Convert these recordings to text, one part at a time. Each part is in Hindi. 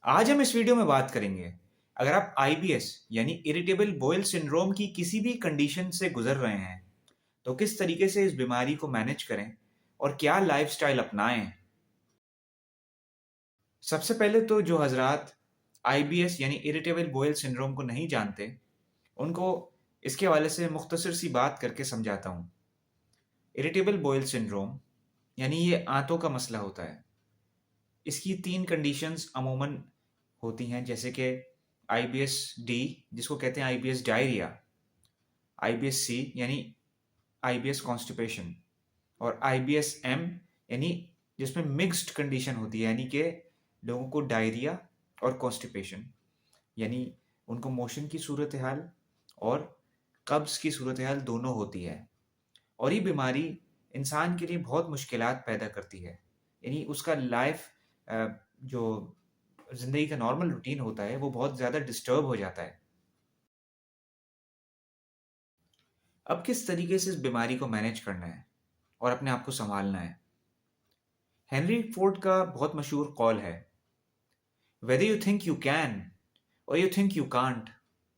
आज हम इस वीडियो में बात करेंगे, अगर आप आईबीएस यानी इरिटेबल बोयल सिंड्रोम की किसी भी कंडीशन से गुजर रहे हैं, तो किस तरीके से इस बीमारी को मैनेज करें और क्या लाइफस्टाइल अपनाएं। सबसे पहले तो जो हजरात आईबीएस यानी इरिटेबल बोयल सिंड्रोम को नहीं जानते, उनको इसके हवाले से मुख्तसर सी बात करके समझाता हूँ। इरिटेबल बोयल सिंड्रोम यानी ये आंतों का मसला होता है। इसकी 3 कंडीशंस अमूमन होती हैं, जैसे कि आईबीएस डी जिसको कहते हैं आईबीएस डायरिया, आईबीएस सी यानी आईबीएस कॉन्स्टिपेशन और आईबीएस एम यानी जिसमें मिक्स्ड कंडीशन होती है, यानी कि लोगों को डायरिया और कॉन्स्टिपेशन यानी उनको मोशन की सूरत हाल और कब्ज़ की सूरत हाल दोनों होती है। और ये बीमारी इंसान के लिए बहुत मुश्किलात पैदा करती है, यानी उसका लाइफ जो ज़िंदगी का नॉर्मल रूटीन होता है वो बहुत ज़्यादा डिस्टर्ब हो जाता है। अब किस तरीके से इस बीमारी को मैनेज करना है और अपने आप को सँभालना है। हेनरी फोर्ड का बहुत मशहूर कॉल है, whether you think you can or you think you can't,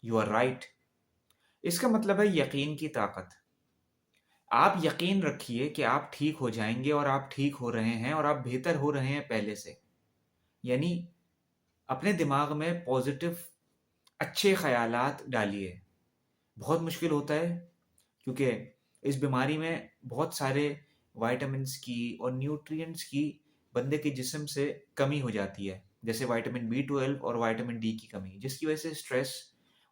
you are right. इसका मतलब है यकीन की ताकत। आप यकीन रखिए कि आप ठीक हो जाएंगे और आप ठीक हो रहे हैं और आप बेहतर हो रहे हैं पहले से। यानी अपने दिमाग में पॉजिटिव अच्छे ख़यालात डालिए। बहुत मुश्किल होता है क्योंकि इस बीमारी में बहुत सारे विटामिन्स की और न्यूट्रिएंट्स की बंदे के जिस्म से कमी हो जाती है, जैसे विटामिन बी 12 और विटामिन डी की कमी, जिसकी वजह से स्ट्रेस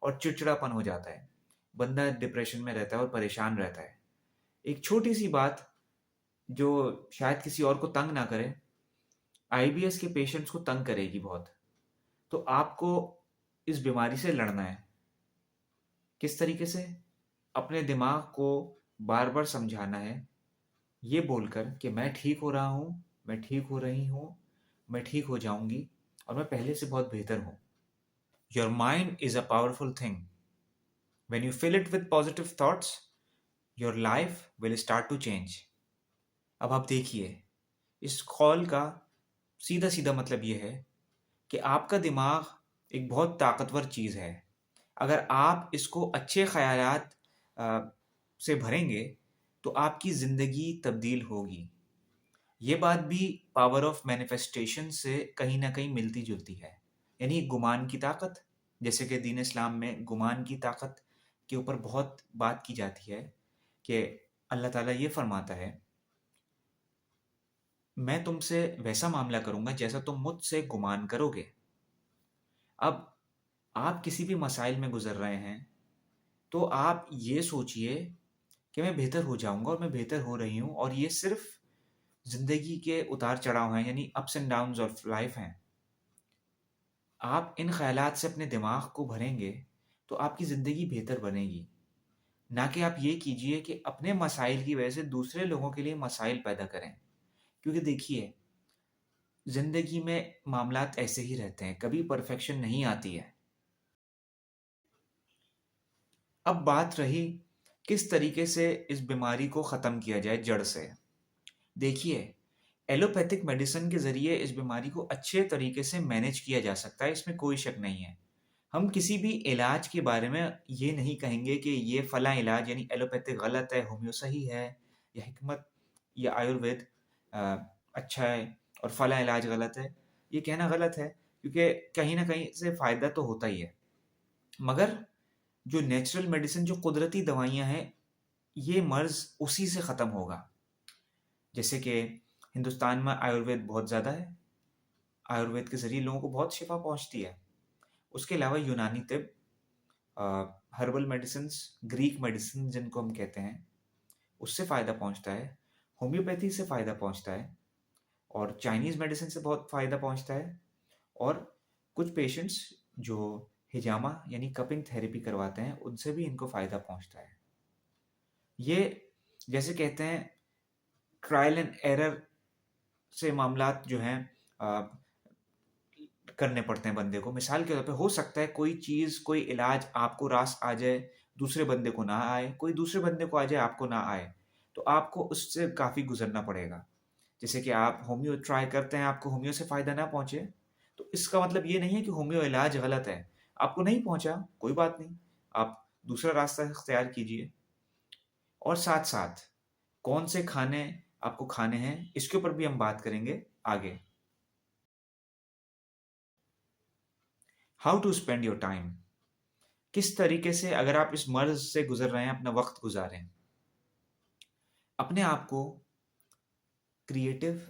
और चिड़चिड़ापन हो जाता है। बंदा डिप्रेशन में रहता है और परेशान रहता है। एक छोटी सी बात जो शायद किसी और को तंग ना करे, आईबीएस के पेशेंट्स को तंग करेगी बहुत। तो आपको इस बीमारी से लड़ना है। किस तरीके से? अपने दिमाग को बार बार समझाना है, ये बोलकर कि मैं ठीक हो रहा हूँ, मैं ठीक हो रही हूँ, मैं ठीक हो जाऊंगी और मैं पहले से बहुत बेहतर हूँ। Your mind is a powerful thing. When you fill it with positive thoughts, your life will start to change. अब आप देखिए, इस कॉल का सीधा सीधा मतलब ये है कि आपका दिमाग एक बहुत ताकतवर चीज़ है। अगर आप इसको अच्छे ख़यालात अ, से भरेंगे तो आपकी ज़िंदगी तब्दील होगी। ये बात भी पावर ऑफ मैनिफेस्टेशन से कहीं न कहीं मिलती-जुलती है। यानी गुमान की ताकत, जैसे कि दीन इस्लाम में गुमान की ताकत के ऊपर बहुत बात की जाती है कि अल्लाह ताला ये फ़रमाता है, मैं तुमसे वैसा मामला करूँगा जैसा तुम मुझसे गुमान करोगे। अब आप किसी भी मसाइल में गुज़र रहे हैं, तो आप ये सोचिए कि मैं बेहतर हो जाऊँगा और मैं बेहतर हो रही हूँ और ये सिर्फ़ ज़िंदगी के उतार-चढ़ाव हैं, यानी ups and downs of life हैं। आप इन ख़यालात से अपने दिमाग को भरेंगे, तो आपकी ज़िंदगी बेहतर बनेगी। ना कि आप ये कीजिए कि अपने मसाइल की वजह से दूसरे लोगों के लिए मसाइल पैदा करें। क्योंकि देखिए, ज़िंदगी में मामलात ऐसे ही रहते हैं, कभी परफ़ेक्शन नहीं आती है। अब बात रही किस तरीके से इस बीमारी को ख़त्म किया जाए जड़ से। देखिए, एलोपैथिक मेडिसिन के ज़रिए इस बीमारी को अच्छे तरीके से मैनेज किया जा सकता है, इसमें कोई शक नहीं है। हम किसी भी इलाज के बारे में ये नहीं कहेंगे कि ये फलाँ इलाज यानी एलोपैथिक गलत है, होम्यो सही है या हिकमत या आयुर्वेद अ, अच्छा है और फलाँ इलाज गलत है। ये कहना गलत है क्योंकि कहीं न कहीं से फ़ायदा तो होता ही है। मगर जो नेचुरल मेडिसिन, जो कुदरती दवाइयाँ हैं, ये मर्ज़ उसी से ख़त्म होगा। जैसे कि हिंदुस्तान में आयुर्वेद बहुत ज़्यादा है, आयुर्वेद के ज़रिए लोगों को बहुत शिफ़ा पहुँचती है। उसके अलावा यूनानी तिब, हर्बल मेडिसिन्स, ग्रीक मेडिसिन जिनको हम कहते हैं, उससे फ़ायदा पहुँचता है, होम्योपैथी से फ़ायदा पहुँचता है और चाइनीज़ मेडिसिन से बहुत फ़ायदा पहुँचता है। और कुछ पेशेंट्स जो हिजामा यानी कपिंग थेरेपी करवाते हैं, उनसे भी इनको फ़ायदा पहुँचता है। ये जैसे कहते हैं ट्रायल एंड एरर से मामलात जो हैं अ, करने पड़ते हैं बंदे को। मिसाल के तौर पे हो सकता है कोई चीज़, कोई इलाज आपको रास आ जाए, दूसरे बंदे को ना आए, कोई दूसरे बंदे को आ जाए, आपको ना आए। तो आपको उससे काफ़ी गुज़रना पड़ेगा। जैसे कि आप होम्यो ट्राई करते हैं, आपको होम्यो से फ़ायदा ना पहुँचे, तो इसका मतलब ये नहीं है कि होम्यो इलाज गलत है। आपको नहीं पहुँचा, कोई बात नहीं, आप दूसरा रास्ता इख्तियार कीजिए। और साथ-साथ कौन से खाने आपको खाने हैं, इसके ऊपर भी हम बात करेंगे आगे। How to spend your time, किस तरीके से अगर आप इस मर्ज़ से गुज़र रहे हैं, अपना वक़्त गुज़ारें। अपने आप को क्रिएटिव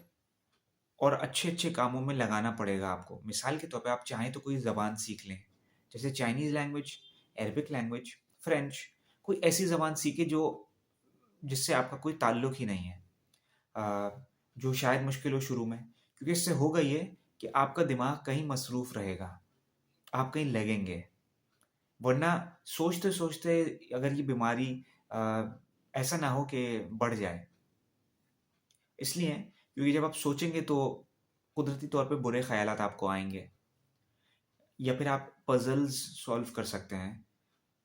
और अच्छे-अच्छे कामों में लगाना पड़ेगा आपको। मिसाल के तौर पे आप चाहें तो कोई ज़बान सीख लें, जैसे Chinese language, Arabic language, French, कोई ऐसी ज़बान सीखें जो जिससे आपका कोई ताल्लुक ही नहीं है। जो शायद मुश्किल हो शुरू में, क्योंकि इससे होगा ये कि आपका दिमाग कहीं मसरूफ़ रहेगा, आप कहीं लगेंगे। वरना सोचते-सोचते अगर ये बीमारी अ, ऐसा ना हो कि बढ़ जाए। इसलिए क्योंकि जब आप सोचेंगे तो कुदरती तौर पे बुरे ख़यालात आपको आएँगे। या फिर आप पज़ल्स सॉल्व कर सकते हैं।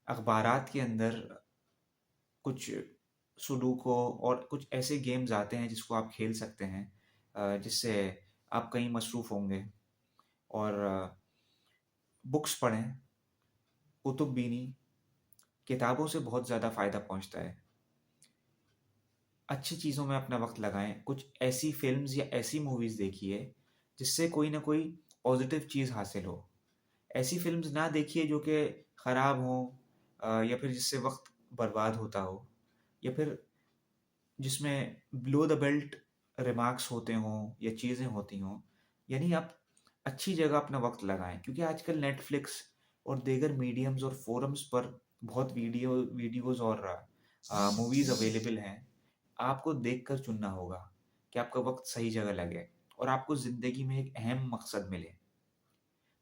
अखबारात के अंदर कुछ सुडोकू और कुछ ऐसे गेम्स आते हैं जिसको आप खेल सकते हैं, जिससे आप कहीं मसरूफ़ होंगे। और बुक्स पढ़ें, कुतुब बीनी, किताबों से बहुत ज़्यादा फ़ायदा पहुँचता है। अच्छी चीज़ों में अपना वक़्त लगाएँ, कुछ ऐसी फ़िल्म्स या ऐसी मूवीज़ देखिए जिससे कोई न कोई पॉज़िटिव चीज़ हासिल हो। ऐसी फ़िल्म्स ना देखिए जो कि ख़राब हों, या फिर जिससे वक़्त बर्बाद होता हो, या फिर जिसमें बिलो द बेल्ट रिमार्क्स होते हों या चीज़ें होती हों। यानी आप अच्छी जगह अपना वक़्त लगाएँ, क्योंकि आजकल नेटफ्लिक्स और दीगर मीडियम्स और फ़ोरम्स पर बहुत वीडियोज़ और मूवीज़ अवेलेबल हैं। आपको देखकर चुनना होगा कि आपका वक़्त सही जगह लगे और आपको ज़िंदगी में एक अहम मकसद मिले।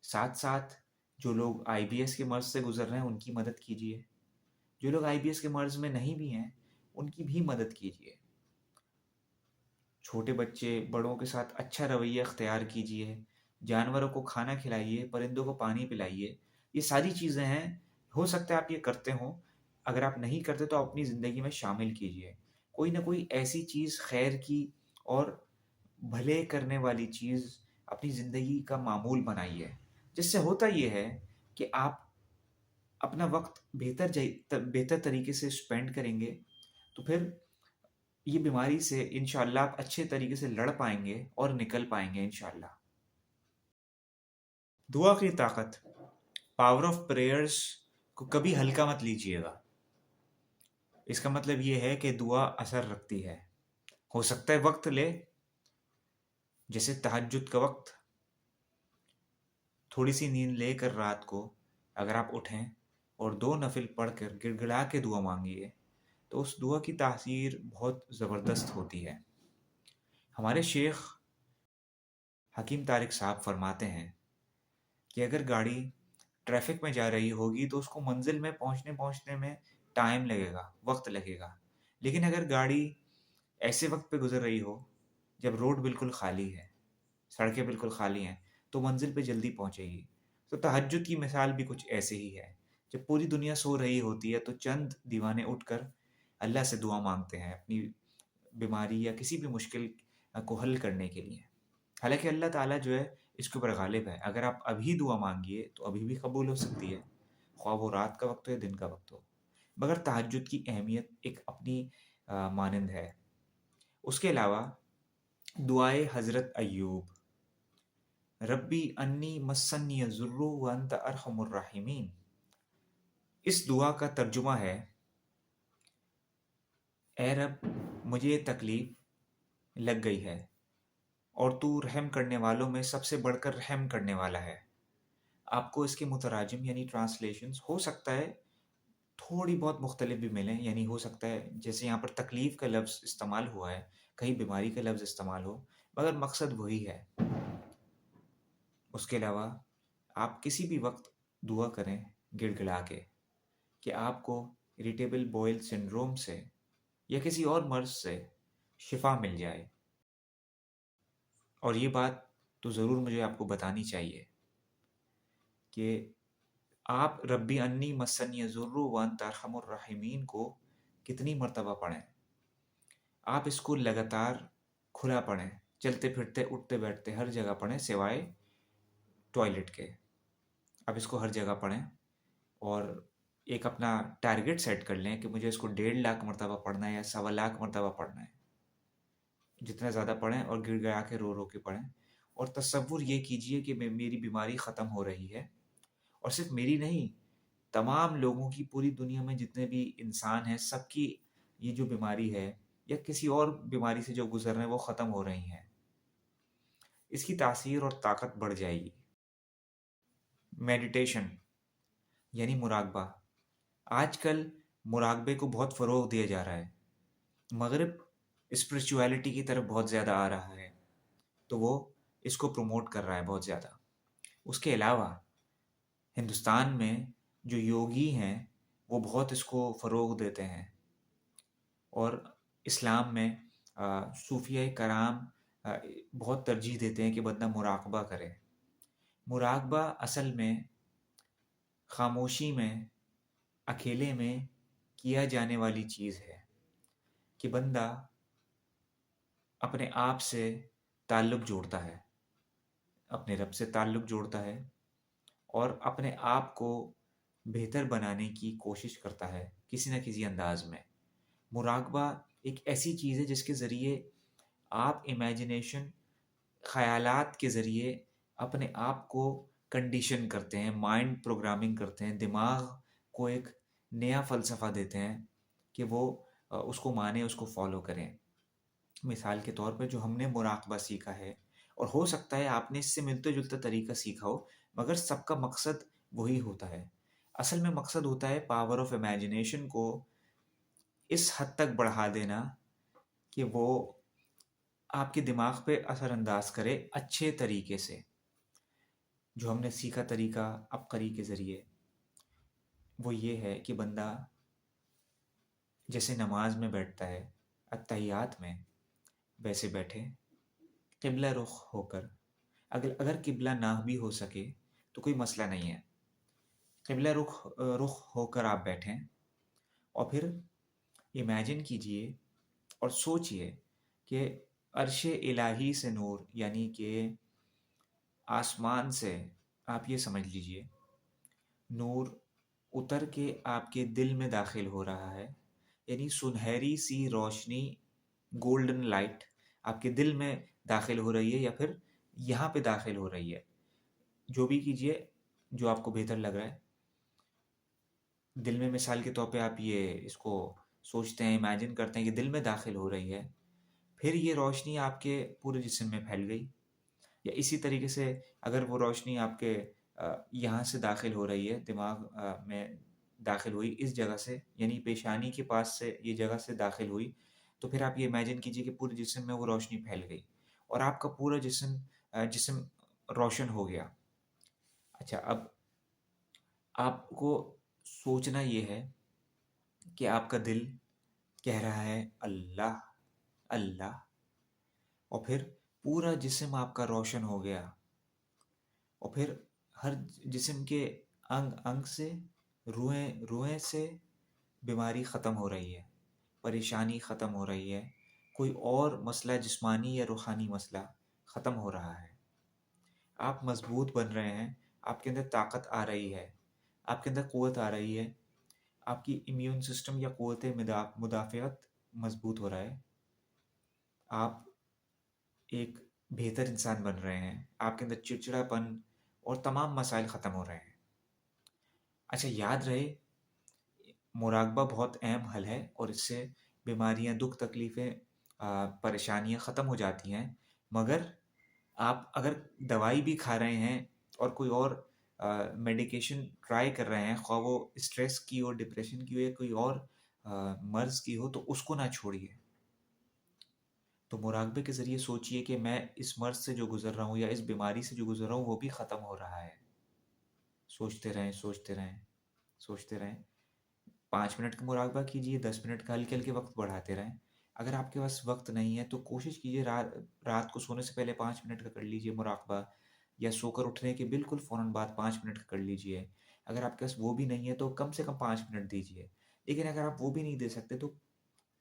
साथ-साथ जो लोग आईबीएस के मर्ज़ से गुज़र रहे हैं, उनकी मदद कीजिए। जो लोग आईबीएस के मर्ज़ में नहीं भी हैं, उनकी भी मदद कीजिए। छोटे बच्चे, बड़ों के साथ अच्छा रवैया अख्तियार कीजिए। जानवरों को खाना खिलाइए, परिंदों को पानी पिलाइए। ये सारी चीज़ें हैं, हो सकता है आप ये करते हों। अगर आप नहीं करते तो अपनी ज़िंदगी में शामिल कीजिए। कोई न कोई ऐसी चीज़ खैर की और भले करने वाली चीज़ अपनी ज़िंदगी का मामूल बनाइए। जिससे होता ये है कि आप अपना वक़्त बेहतर तरीके से स्पेंड करेंगे, तो फिर ये बीमारी से इंशाअल्लाह आप अच्छे तरीके से लड़ पाएँगे और निकल पाएँगे इंशाअल्लाह। दुआ की ताकत, पावर ऑफ प्रेयर्स को कभी हल्का मत लीजिएगा। इसका मतलब ये है कि दुआ असर रखती है। हो सकता है वक़्त ले, जैसे तहज्जुद का वक़्त, थोड़ी-सी नींद लेकर रात को अगर आप उठें और 2 नफ़िल पढ़कर गिड़गिड़ा के दुआ माँगिए, तो उस दुआ की तासीर बहुत ज़बरदस्त होती है। हमारे शेख हकीम तारिक साहब फरमाते हैं कि अगर गाड़ी ट्रैफ़िक में जा रही होगी तो उसको मंज़िल में पहुँचने-पहुँचने में टाइम लगेगा, वक़्त लगेगा। लेकिन अगर गाड़ी ऐसे वक़्त पे गुज़र रही हो जब रोड बिल्कुल खाली है, सड़कें बिल्कुल खाली हैं, तो मंज़िल पे जल्दी पहुँचेगी। तो तहज्जुद की मिसाल भी कुछ ऐसे ही है। जब पूरी दुनिया सो रही होती है तो चंद दीवाने उठकर अल्लाह से दुआ माँगते हैं अपनी बीमारी या किसी भी मुश्किल को हल करने के लिए। हालाँकि अल्लाह ताला जो है इसके ऊपर गालिब है। अगर आप अभी दुआ माँगिए तो अभी भी कबूल हो सकती है, ख्वाह वो रात का वक़्त हो या दिन का वक़्त हो। मगर तहज्जुद की अहमियत एक अपनी मानंद है। उसके अलावा दुआए हज़रत अय्यूब, रब्बी अन्नी मस्सनी यज़ुर्रु व अंत अरहमुर राहिमीन। इस दुआ का तर्जुमा है, ए रब मुझे ये तकलीफ़ लग गई है और तू रहम करने वालों में सबसे बढ़कर रहम करने वाला है। आपको इसके मुतराजिम यानी ट्रांसलेशंस हो सकता है थोड़ी बहुत मुख्तलिफ भी मिलें, यानी हो सकता है जैसे यहाँ पर तकलीफ़ का लफ्ज़ इस्तेमाल हुआ है, कहीं बीमारी का लफ्ज़ इस्तेमाल हो, मगर मकसद वही है। उसके अलावा आप किसी भी वक़्त दुआ करें गिड़गिड़ा के कि आपको इरिटेबल बॉयल सिंड्रोम से या किसी और मर्ज़ से शिफ़ा मिल जाए। और ये बात तो ज़रूर मुझे आपको बतानी चाहिए कि आप रब्बी अन्नी मस्सनी यज़ुर्रु व अंत अरहमुर राहिमीन को कितनी मर्तबा पढ़ें। आप इसको लगातार खुला पढ़ें, चलते-फिरते, उठते-बैठते हर जगह पढ़ें सिवाय टॉयलेट के। अब इसको हर जगह पढ़ें और एक अपना टारगेट सेट कर लें कि मुझे इसको 1.5 लाख मरतबा पढ़ना है या 1.25 लाख मरतबा पढ़ना है। जितना ज़्यादा पढ़ें और गिड़गिड़ा के रो रो के पढ़ें और तसव्वुर ये कीजिए कि मेरी बीमारी ख़त्म हो रही है। और सिर्फ मेरी नहीं, तमाम लोगों की, पूरी दुनिया में जितने भी इंसान हैं सबकी ये जो बीमारी है या किसी और बीमारी से जो गुजर रहे हैं वो ख़त्म हो रही हैं। इसकी तासीर और ताकत बढ़ जाएगी। मेडिटेशन यानी मुराकबा। आजकल मुराकबे को बहुत फ़रोग़ दिया जा रहा है। मगरिब स्पिरिचुअलिटी की तरफ बहुत ज़्यादा आ रहा है, तो वो इसको प्रमोट कर रहा है बहुत ज़्यादा। उसके अलावा हिंदुस्तान में जो योगी हैं वो बहुत इसको फ़रोग़ देते हैं और इस्लाम में सूफ़िया कराम अ, बहुत तरजीह देते हैं कि बंदा मुराकबा करे। मुराकबा असल में ख़ामोशी में, अकेले में किया जाने वाली चीज़ है कि बंदा अपने आप से ताल्लुक़ जोड़ता है, अपने रब से ताल्लुक़ जोड़ता है और अपने आप को बेहतर बनाने की कोशिश करता है किसी न किसी अंदाज़ में। मुराकबा एक ऐसी चीज़ है जिसके ज़रिए आप इमेजिनेशन, ख़यालात के ज़रिए अपने आप को कंडीशन करते हैं, माइंड प्रोग्रामिंग करते हैं, दिमाग को एक नया फ़लसफ़ा देते हैं कि वो उसको माने, उसको फ़ॉलो करें। मिसाल के तौर पे जो हमने मुराकबा सीखा है और हो सकता है आपने इससे मिलता-जुलता तरीका सीखा हो, मगर सबका मकसद वही होता है। असल में मकसद होता है पावर ऑफ इमेजिनेशन को इस हद तक बढ़ा देना कि वो आपके दिमाग पे असरअंदाज करे अच्छे तरीके से। जो हमने सीखा तरीका अबकरी के ज़रिए, वो ये है कि बंदा जैसे नमाज में बैठता है, अत्तहियात में, वैसे बैठे, क़िबला रुख होकर। अगर अगर क़िबला ना भी हो सके तो कोई मसला नहीं है। क़िबला रुख होकर आप बैठें और फिर इमेजिन कीजिए और सोचिए कि अर्श इलाही से नूर, यानी कि आसमान से आप ये समझ लीजिए, नूर उतर के आपके दिल में दाखिल हो रहा है। यानी सुनहरी सी रोशनी, गोल्डन लाइट आपके दिल में दाखिल हो रही है या फिर यहाँ पे दाखिल हो रही है। जो भी कीजिए, जो आपको बेहतर लग रहा है। दिल में मिसाल के तौर पे आप ये इसको सोचते हैं, इमेजिन करते हैं कि दिल में दाखिल हो रही है। फिर ये रोशनी आपके पूरे जिस्म में फैल गई। या इसी तरीके से अगर वो रोशनी आपके यहाँ से दाखिल हो रही है, दिमाग में दाखिल हुई इस जगह से, यानी पेशानी के पास से ये जगह से दाखिल हुई, तो फिर आप ये इमेजिन कीजिए कि पूरे जिस्म में वो रोशनी फैल गई और आपका पूरा जिस्म रोशन हो गया। अच्छा, अब आपको सोचना ये है कि आपका दिल कह रहा है अल्लाह, अल्लाह, और फिर पूरा जिस्म आपका रोशन हो गया और फिर हर जिस्म के अंग अंग से, रुएं रुएं से बीमारी ख़त्म हो रही है, परेशानी ख़त्म हो रही है, कोई और मसला जिस्मानी या रूहानी मसला ख़त्म हो रहा है। आप मज़बूत बन रहे हैं, आपके अंदर ताकत आ रही है, आपके अंदर क़ुव्वत आ रही है, आपकी इम्यून सिस्टम या क़ुव्वत मुदाफ़ियत मज़बूत हो रहा है। आप एक बेहतर इंसान बन रहे हैं, आपके अंदर चिड़चिड़ापन और तमाम मसाइल ख़त्म हो रहे हैं। अच्छा, याद रहे, मुराकबा बहुत अहम हल है और इससे बीमारियाँ, दुख तकलीफ़ें, परेशानियाँ ख़त्म हो जाती हैं। मगर आप अगर दवाई भी खा रहे हैं और कोई और मेडिकेशन ट्राई कर रहे हैं, ख़्वाह वो स्ट्रेस की हो, डिप्रेशन की हो या कोई और मर्ज़ की हो, तो उसको ना छोड़िए। तो मुराकबे के ज़रिए सोचिए कि मैं इस मर्ज़ से जो गुज़र रहा हूँ या इस बीमारी से जो गुज़र रहा हूँ वो भी ख़त्म हो रहा है। सोचते रहें, सोचते रहें, सोचते रहें। 5 मिनट का मुराकबा कीजिए, 10 मिनट का, हल्के-हल्के वक़्त बढ़ाते रहें। अगर आपके पास वक़्त नहीं है तो कोशिश कीजिए रात को सोने से पहले 5 मिनट का कर लीजिए मुराकबा, या सोकर उठने के बिल्कुल फ़ौरन बाद 5 मिनट का कर लीजिए। अगर आपके पास वो भी नहीं है तो कम से कम 5 मिनट दीजिए। लेकिन अगर आप वो भी नहीं दे सकते तो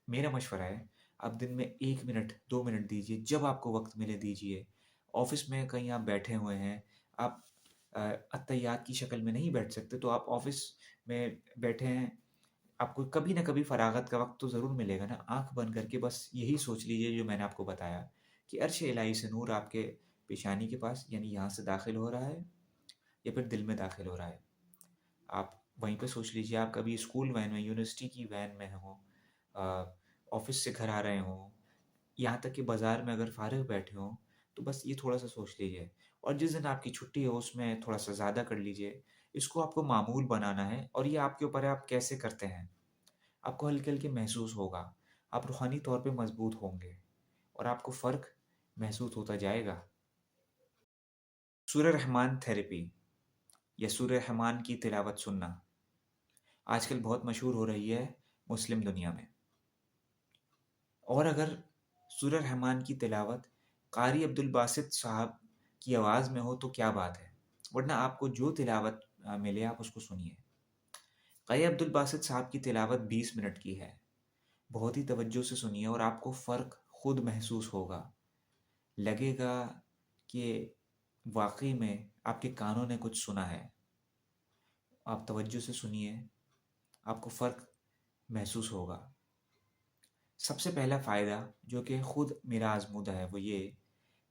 मेरा मशवरा है, आप दिन में 1 मिनट, 2 मिनट दीजिए, जब आपको वक़्त मिले दीजिए। ऑफ़िस में कहीं आप बैठे हुए हैं, आप अत्तहियात की शक्ल में नहीं बैठ सकते, तो आप ऑफ़िस में बैठे हैं, आपको कभी न कभी फ़राग़त का वक़्त तो ज़रूर मिलेगा ना, आँख बंद करके बस यही सोच लीजिए जो मैंने आपको बताया कि अर्श इलाही से नूर आपके पेशानी के पास यानी यहाँ से दाख़िल हो रहा है या फिर दिल में दाख़िल हो रहा है। आप वहीं पे सोच लीजिए, आप कभी स्कूल वैन में, यूनिवर्सिटी की वैन में हों, ऑफ़िस से घर आ रहे हों, यहाँ तक कि बाज़ार में अगर फ़ारिग बैठे हों, तो बस ये थोड़ा-सा सोच लीजिए और जिस दिन आपकी छुट्टी हो उसमें थोड़ा-सा ज़्यादा कर लीजिए। इसको आपको मामूल बनाना है और ये आपके ऊपर है आप कैसे करते हैं। आपको हल्के-हल्के महसूस होगा, आप रूहानी तौर पे मज़बूत होंगे और आपको फ़र्क महसूस होता जाएगा। सूरह रहमान थेरेपी या सूरह रहमान की तिलावत सुनना आजकल बहुत मशहूर हो रही है मुस्लिम दुनिया में। और अगर सूरह रहमान की तिलावत कारी अब्दुल बासित साहब की आवाज़ में हो तो क्या बात है, वरना आपको जो तिलावत मिले आप उसको सुनिए। कारी अब्दुल बासित साहब की तिलावत 20 मिनट की है। बहुत ही तवज्जो से सुनिए और आपको फ़र्क खुद महसूस होगा। लगेगा कि वाक़ई में आपके कानों ने कुछ सुना है। आप तवज्जो से सुनिए, आपको फ़र्क महसूस होगा। सबसे पहला फ़ायदा जो कि खुद मेरा आज़मूदा है वो ये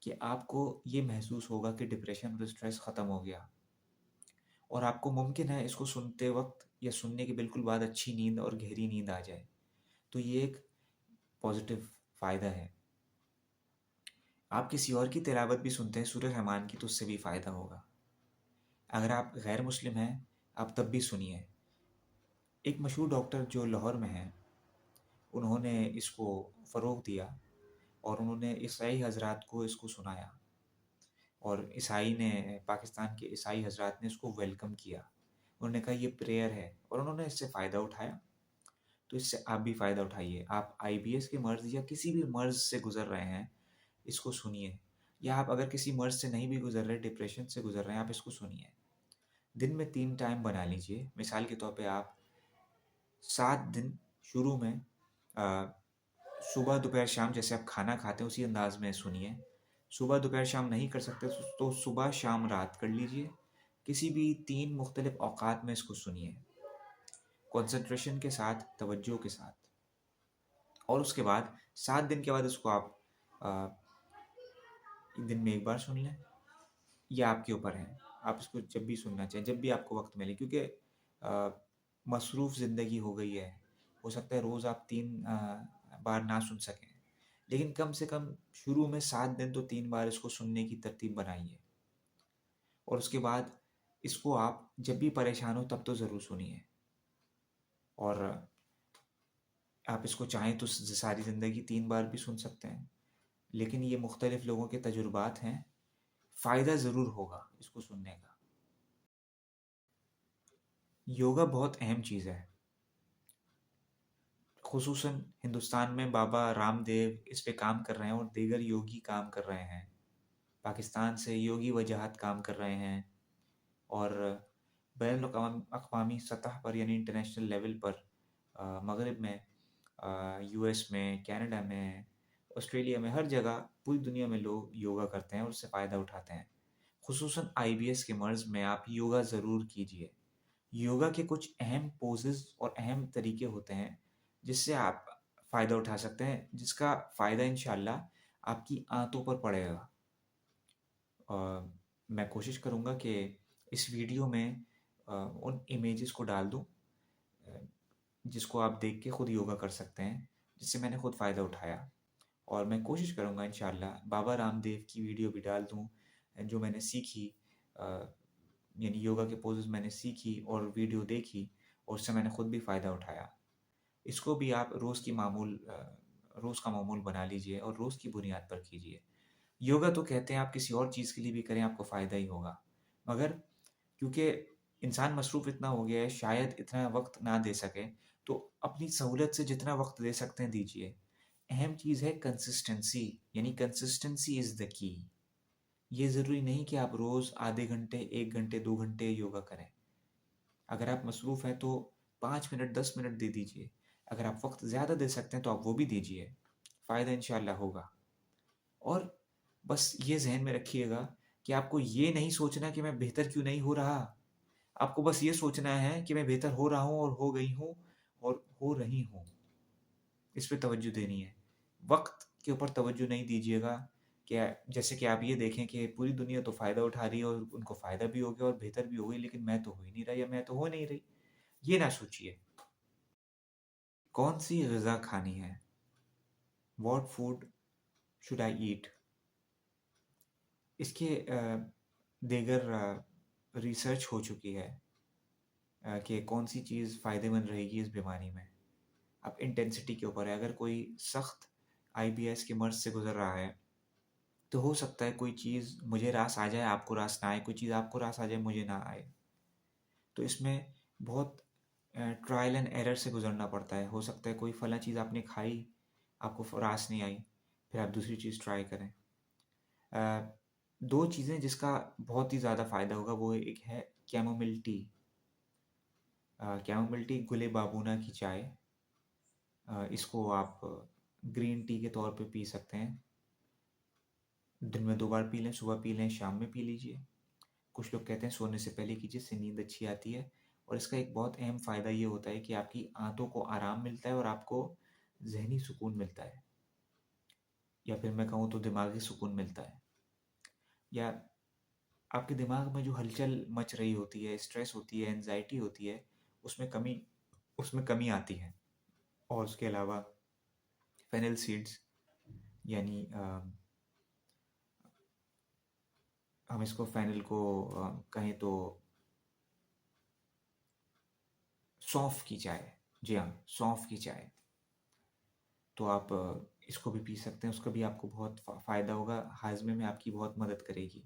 कि आपको ये महसूस होगा कि डिप्रेशन और स्ट्रेस ख़त्म हो गया और आपको मुमकिन है इसको सुनते वक़्त या सुनने के बिल्कुल बाद अच्छी नींद और गहरी नींद आ जाए। तो ये एक पॉज़िटिव फ़ायदा है। आप किसी और की तिलावत भी सुनते हैं सूरह रहमान की तो उससे भी फ़ायदा होगा। अगर आप गैर मुस्लिम हैं, आप तब भी सुनिए। एक मशहूर डॉक्टर जो लाहौर में हैं, उन्होंने इसको फ़रोग़ दिया और उन्होंने ईसाई हज़रात को इसको सुनाया और ईसाई ने पाकिस्तान के ईसाई हज़रात ने इसको वेलकम किया। उन्होंने कहा ये प्रेयर है और उन्होंने इससे फ़ायदा उठाया। तो इससे आप भी फ़ायदा उठाइए। आप आईबीएस के मर्ज़ या किसी भी मर्ज़ से गुज़र रहे हैं, इसको सुनिए। या आप अगर किसी मर्ज़ से नहीं भी गुज़र रहे, डिप्रेशन से गुज़र रहे हैं, आप इसको सुनिए। दिन में 3 टाइम बना लीजिए। मिसाल के तौर पे आप 7 दिन शुरू में अ, सुबह, दोपहर, शाम जैसे आप खाना खाते हैं उसी अंदाज़ में सुनिए। सुबह, दोपहर, शाम नहीं कर सकते तो सुबह, शाम, रात कर लीजिए। किसी भी 3 मुख्तलिफ़ औक़ात में इसको सुनिए। कॉन्सन्ट्रेशन के साथ, तवज्जो के साथ और उसके बाद 7 दिन के बाद इसको आप अ, दिन में 1 बार सुन लें। ये आपके ऊपर है। आप इसको जब भी सुनना चाहें, जब भी आपको वक़्त मिले क्योंकि मसरूफ़ ज़िंदगी हो गई है। हो सकता है रोज़ आप 3 बार ना सुन सकें, लेकिन कम से कम शुरू में 7 दिन तो 3 बार इसको सुनने की तरतीब बनाइए और उसके बाद इसको आप जब भी परेशान हो तब तो ज़रूर सुनिए और आप इसको चाहें तो सारी ज़िंदगी 3 बार भी सुन सकते हैं। लेकिन ये मुख्तलिफ़ लोगों के तजुर्बात हैं, फ़ायदा ज़रूर होगा इसको सुनने का। योगा बहुत अहम चीज़ है। ख़ुसूसन हिंदुस्तान में बाबा रामदेव इस पे काम कर रहे हैं और दीगर योगी काम कर रहे हैं। पाकिस्तान से योगी वजाहत काम कर रहे हैं और अक़वामी सतह पर यानी इंटरनेशनल लेवल पर मग़रिब में यूएस में, कनाडा में, ऑस्ट्रेलिया में, हर जगह पूरी दुनिया में लोग योगा करते हैं और उससे फ़ायदा उठाते हैं। ख़ुसूसन आईबीएस के मर्ज़ में आप योगा ज़रूर कीजिए। योगा के कुछ अहम पोजेज़ और अहम तरीके होते हैं, जिससे आप फ़ायदा उठा सकते हैं, जिसका फ़ायदा इंशाअल्लाह आपकी आंतों पर पड़ेगा। मैं कोशिश करूँगा कि इस वीडियो में उन इमेजेस को डाल दूँ अ, जिसको आप देख के खुद योगा कर सकते हैं, जिससे मैंने खुद फ़ायदा उठाया। और मैं कोशिश करूँगा इंशाअल्लाह बाबा रामदेव की वीडियो भी डाल दूँ जो मैंने सीखी अ, यानी योगा के पोजेज़ मैंने सीखी और वीडियो देखी और उससे मैंने खुद भी फ़ायदा उठाया। इसको भी आप रोज़ का मामूल बना लीजिए और रोज़ की बुनियाद पर कीजिए। योगा तो कहते हैं आप किसी और चीज़ के लिए भी करें आपको फ़ायदा ही होगा। मगर क्योंकि इंसान मसरूफ़ इतना हो गया है शायद इतना वक़्त ना दे सके, तो अपनी सहूलियत से जितना वक़्त दे सकते हैं दीजिए। अहम चीज़ है कंसिस्टेंसी यानी कंसिस्टेंसी इज़ द की। ये ज़रूरी नहीं कि आप रोज़ आधे घंटे, 1 घंटे, 2 घंटे योगा करें। अगर आप मसरूफ़ हैं तो 5 मिनट, 10 मिनट दे दीजिए। अगर आप वक़्त ज़्यादा दे सकते हैं तो आप वो भी दीजिए। फ़ायदा इंशाअल्लाह होगा। और बस ये ज़हन में रखिएगा कि आपको ये नहीं सोचना कि मैं बेहतर क्यों नहीं हो रहा। आपको बस ये सोचना है कि मैं बेहतर हो रहा हूँ और हो गई हूँ और हो रही हूँ। इस पे तवज्जो देनी है। वक़्त के ऊपर तवज्जो नहीं दीजिएगा। क्या जैसे कि आप ये देखें कि पूरी दुनिया तो फ़ायदा उठा रही है और उनको फ़ायदा भी हो गया और बेहतर भी हो गई, लेकिन मैं तो हो ही नहीं रहा या मैं तो हो नहीं रही। ये ना सोचिए। कौन-सी ग़िज़ा खानी है? व्हाट फूड शुड आई ईट? इसके दीगर रिसर्च हो चुकी है कि कौन-सी चीज़ फ़ायदेमंद रहेगी इस बीमारी में। अब इंटेंसिटी के ऊपर है, अगर कोई सख्त आईबीएस के मर्ज़ से गुज़र रहा है, तो हो सकता है कोई चीज़ मुझे रास आ जाए, आपको रास ना आए, कोई चीज़ आपको रास आ जाए, मुझे ना आए। तो इसमें बहुत ट्रायल एंड एरर से गुज़रना पड़ता है। हो सकता है कोई फलाँ चीज़ आपने खाई, आपको रास नहीं आई, फिर आप दूसरी चीज़ ट्राई करें। 2 चीज़ें जिसका बहुत ही ज़्यादा फ़ायदा होगा, वो एक है कैमोमिल टी। कैमोमिल टी गुले बाबूना की चाय। इसको आप ग्रीन टी के तौर पे पी सकते हैं। दिन में 2 बार पी लें, सुबह पी लें, शाम में पी लीजिए। कुछ लोग कहते हैं सोने से पहले कीजिए, इससे नींद अच्छी आती है। और इसका एक बहुत अहम फ़ायदा ये होता है कि आपकी आँतों को आराम मिलता है और आपको ज़हनी सुकून मिलता है, या फिर मैं कहूँ तो दिमागी सुकून मिलता है। या आपके दिमाग में जो हलचल मच रही होती है, स्ट्रेस होती है, एंग्ज़ायटी होती है, उसमें कमी आती है। और उसके अलावा फेनिल सीड्स, यानी हम इसको फेनिल को कहें तो सौंफ की चाय। जी हाँ, सौंफ की चाय। तो आप इसको भी पी सकते हैं, उसका भी आपको बहुत फ़ायदा होगा, हाज़मे में आपकी बहुत मदद करेगी।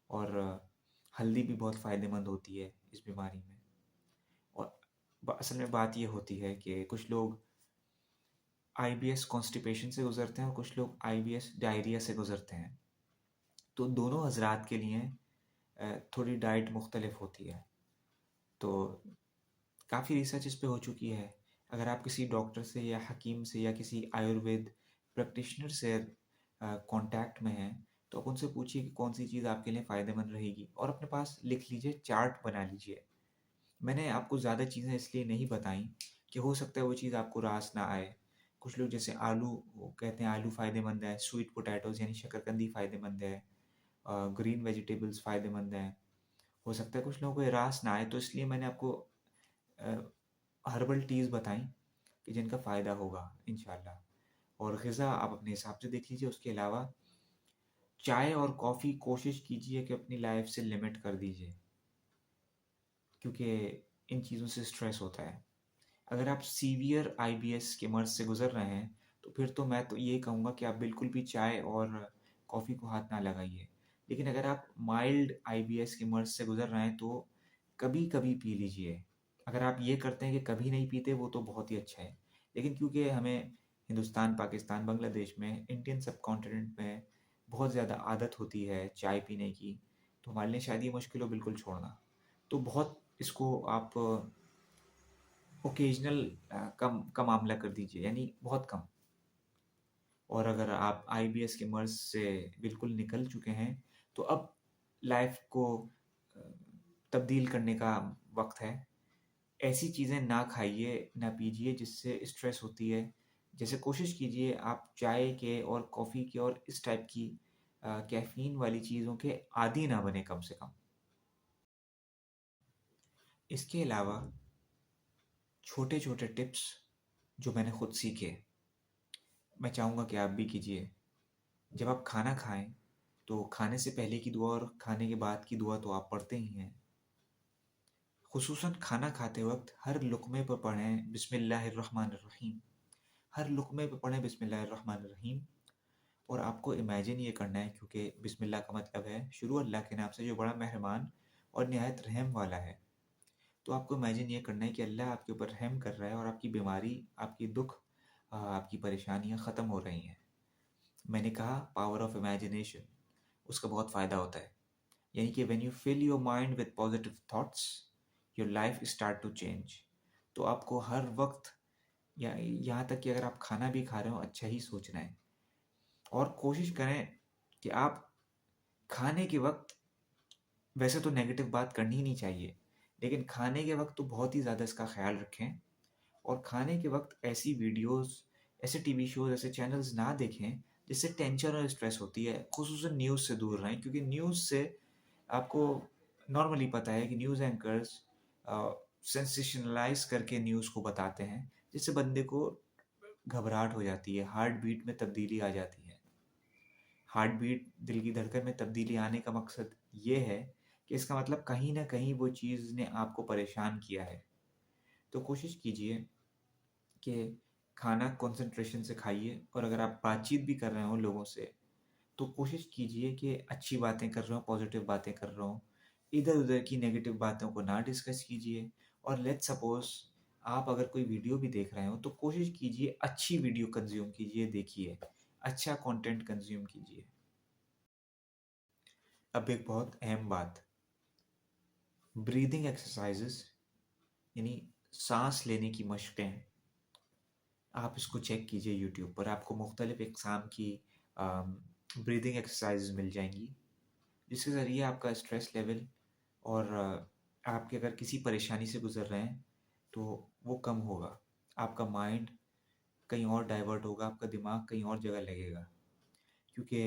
और हल्दी भी बहुत फ़ायदेमंद होती है इस बीमारी में। और असल में बात ये होती है कि कुछ लोग आईबीएस कॉन्स्टिपेशन से गुज़रते हैं और कुछ लोग आईबीएस डायरिया से गुज़रते हैं। तो दोनों हज़रात के लिए थोड़ी डाइट मुख्तलिफ होती है। तो काफ़ी रिसर्च इस पे हो चुकी है। अगर आप किसी डॉक्टर से या हकीम से या किसी आयुर्वेद प्रैक्टिशनर से कॉन्टैक्ट में हैं, तो आप उनसे पूछिए कि कौन-सी चीज़ आपके लिए फ़ायदेमंद रहेगी और अपने पास लिख लीजिए, चार्ट बना लीजिए। मैंने आपको ज़्यादा चीज़ें इसलिए नहीं बताई कि हो सकता है वो चीज़ आपको रास ना आए। कुछ लोग जैसे आलू, वो कहते हैं आलू फ़ायदेमंद है, स्वीट पोटैटोज़ यानी शकरकंदी फ़ायदेमंद है, ग्रीन वेजिटेबल्स फ़ायदेमंद हैं। हो सकता है कुछ लोगों को ये रास ना आए, तो इसलिए मैंने आपको हर्बल टीज़ बताई कि जिनका फ़ायदा होगा इंशाल्लाह। और ग़िज़ा आप अपने हिसाब से देख लीजिए। उसके अलावा चाय और कॉफ़ी कोशिश कीजिए कि अपनी लाइफ़ से लिमिट कर दीजिए, क्योंकि इन चीज़ों से स्ट्रेस होता है। अगर आप सीवियर आईबीएस के मर्ज़ से गुज़र रहे हैं, तो फिर तो मैं तो ये कहूँगा कि आप बिल्कुल भी चाय और कॉफ़ी को हाथ ना लगाइए। लेकिन अगर आप माइल्ड आईबीएस के मर्ज़ से गुज़र रहे हैं, तो कभी-कभी पी लीजिए। अगर आप ये करते हैं कि कभी नहीं पीते, वो तो बहुत ही अच्छा है। लेकिन क्योंकि हमें हिंदुस्तान, पाकिस्तान, बांग्लादेश में, इंडियन सबकॉन्टिनेंट में बहुत ज़्यादा आदत होती है चाय पीने की, तो हमारे लिए शायद ये मुश्किल हो बिल्कुल छोड़ना। तो बहुत इसको आप ओकेजनल कम का मामला कर दीजिए, यानी बहुत कम। और अगर आप आईबीएस के मर्ज़ से बिल्कुल निकल चुके हैं, तो अब लाइफ़ को अ, तब्दील करने का वक़्त है। ऐसी चीज़ें ना खाइए, ना पीजिए जिससे स्ट्रेस होती है। जैसे कोशिश कीजिए आप चाय के और कॉफ़ी के और इस टाइप की कैफ़ीन वाली चीज़ों के आदी ना बनें कम से कम। इसके अलावा छोटे-छोटे टिप्स जो मैंने खुद सीखे, मैं चाहूँगा कि आप भी कीजिए। जब आप खाना खाएँ, तो खाने से पहले की दुआ और खाने के बाद की दुआ तो आप पढ़ते ही हैं। खुसूसन खाना खाते वक़्त हर लुक़मे पे पढ़ें बिस्मिल्लाहिर्रहमानिर्रहीम। हर लुक़मे पे पढ़ें बिस्मिल्लाहिर्रहमानिर्रहीम। और आपको इमेजिन ये करना है, क्योंकि बिस्मिल्लाह का मतलब है शुरू अल्लाह के नाम से जो बड़ा मेहरबान और निहायत रहम वाला है। तो आपको इमेजिन ये करना है कि अल्लाह आपके ऊपर रहम कर रहा है और आपकी बीमारी, आपकी दुःख, आपकी परेशानियाँ ख़त्म हो रही हैं। मैंने कहा पावर ऑफ इमेजिनेशन, उसका बहुत फ़ायदा होता है। यानी कि when you fill your mind with positive thoughts, your life start to change. तो आपको हर वक्त, या यहाँ तक कि अगर आप खाना भी खा रहे हो, अच्छा ही सोचना है। और कोशिश करें कि आप खाने के वक़्त वैसे तो नेगेटिव बात करनी ही नहीं चाहिए, लेकिन खाने के वक़्त तो बहुत ही ज़्यादा इसका ख़्याल रखें और खाने के वक़्त ऐसी वीडियोज़, ऐसे टीवी शोज़, ऐसे चैनल्स ना देखें, जिससे टेंशन और स्ट्रेस होती है। ख़ुसूसन न्यूज़ से दूर रहें क्योंकि न्यूज़ से आपको नॉर्मली पता है कि न्यूज़ एंकर्स सेंसेशनलाइज़ करके न्यूज़ को बताते हैं, जिससे बंदे को घबराहट हो जाती है, हार्ट बीट में तब्दीली आ जाती है। हार्ट बीट, दिल की धड़कन में तब्दीली आने का मकसद ये है कि इसका मतलब कहीं न कहीं वो चीज़ ने आपको परेशान किया है। तो कोशिश कीजिए कि खाना कंसंट्रेशन से खाइए और अगर आप बातचीत भी कर रहे हो लोगों से, तो कोशिश कीजिए कि अच्छी बातें कर रहे हो, पॉज़िटिव बातें कर रहे हो। इधर-उधर की नेगेटिव बातों को ना डिस्कस कीजिए और लेट्स सपोज़ आप अगर कोई वीडियो भी देख रहे हो, तो कोशिश कीजिए अच्छी वीडियो कंज़्यूम कीजिए, देखिए। अच्छा कंटेंट कंज़्यूम कीजिए। अब एक बहुत अहम बात, ब्रीदिंग एक्सरसाइज़ेज़ यानी साँस लेने की मशक़ें, आप इसको चेक कीजिए यूट्यूब पर, आपको मुख्तलिफ़ इक़साम की ब्रीदिंग एक्सरसाइज़ेज़ मिल जाएँगी, जिसके ज़रिए आपका स्ट्रेस लेवल और आपके अगर किसी परेशानी से गुज़र रहे हैं, तो वो कम होगा। आपका माइंड कहीं और डाइवर्ट होगा, आपका दिमाग कहीं और जगह लगेगा। क्योंकि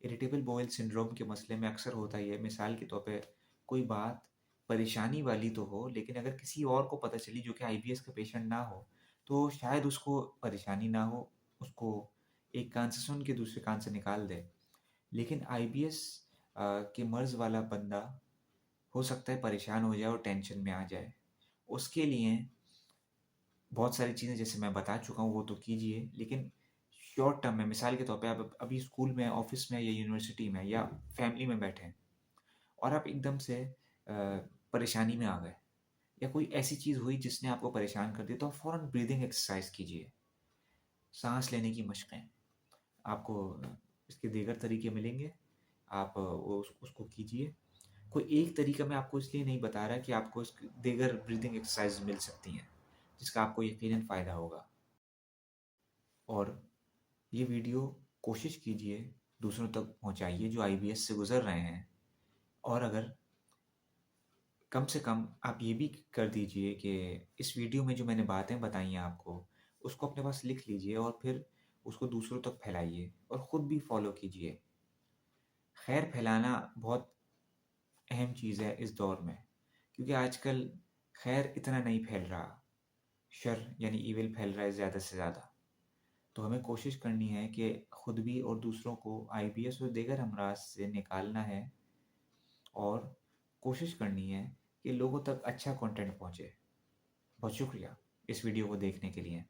इरिटेबल बाउल सिंड्रोम के मसले में अक्सर होता ही है, मिसाल के तौर पे कोई बात परेशानी वाली तो हो, लेकिन अगर किसी और को पता चली जो कि आईबीएस का पेशेंट ना हो, तो शायद उसको परेशानी ना हो, उसको एक कान से सुन के दूसरे कान से निकाल दे। लेकिन आईबीएस के मर्ज़ वाला बंदा हो सकता है परेशान हो जाए और टेंशन में आ जाए। उसके लिए बहुत सारी चीज़ें जैसे मैं बता चुका हूँ वो तो कीजिए, लेकिन शॉर्ट टर्म में मिसाल के तौर पे आप अभी स्कूल में, ऑफ़िस में या यूनिवर्सिटी में या फैमिली में बैठे हैं और आप एकदम से परेशानी में आ गए या कोई ऐसी चीज़ हुई जिसने आपको परेशान कर दिया, तो आप फ़ौरन ब्रीदिंग एक्सरसाइज़ कीजिए। साँस लेने की मशक़ें, आपको इसके दीगर तरीके मिलेंगे, आप उसको कीजिए। कोई एक तरीका मैं आपको इसलिए नहीं बता रहा कि आपको इसक दीगर ब्रीदिंग एक्सरसाइज़ मिल सकती हैं, जिसका आपको यकीनन फ़ायदा होगा। और ये वीडियो कोशिश कीजिए दूसरों तक पहुँचाइए जो आईबीएस से गुज़र रहे हैं और अगर कम से कम आप ये भी कर दीजिए कि इस वीडियो में जो मैंने बातें बताई हैं आपको, उसको अपने पास लिख लीजिए और फिर उसको दूसरों तक फैलाइए और ख़ुद भी फ़ॉलो कीजिए। खैर फैलाना बहुत अहम चीज़ है इस दौर में, क्योंकि आजकल खैर इतना नहीं फैल रहा, शर यानी ईविल फैल रहा है ज़्यादा से ज़्यादा। तो हमें कोशिश करनी है कि खुद भी और दूसरों को आईबीएस और दीगर अमराज से निकालना है और कोशिश करनी है कि लोगों तक अच्छा कंटेंट पहुँचे। बहुत शुक्रिया इस वीडियो को देखने के लिए।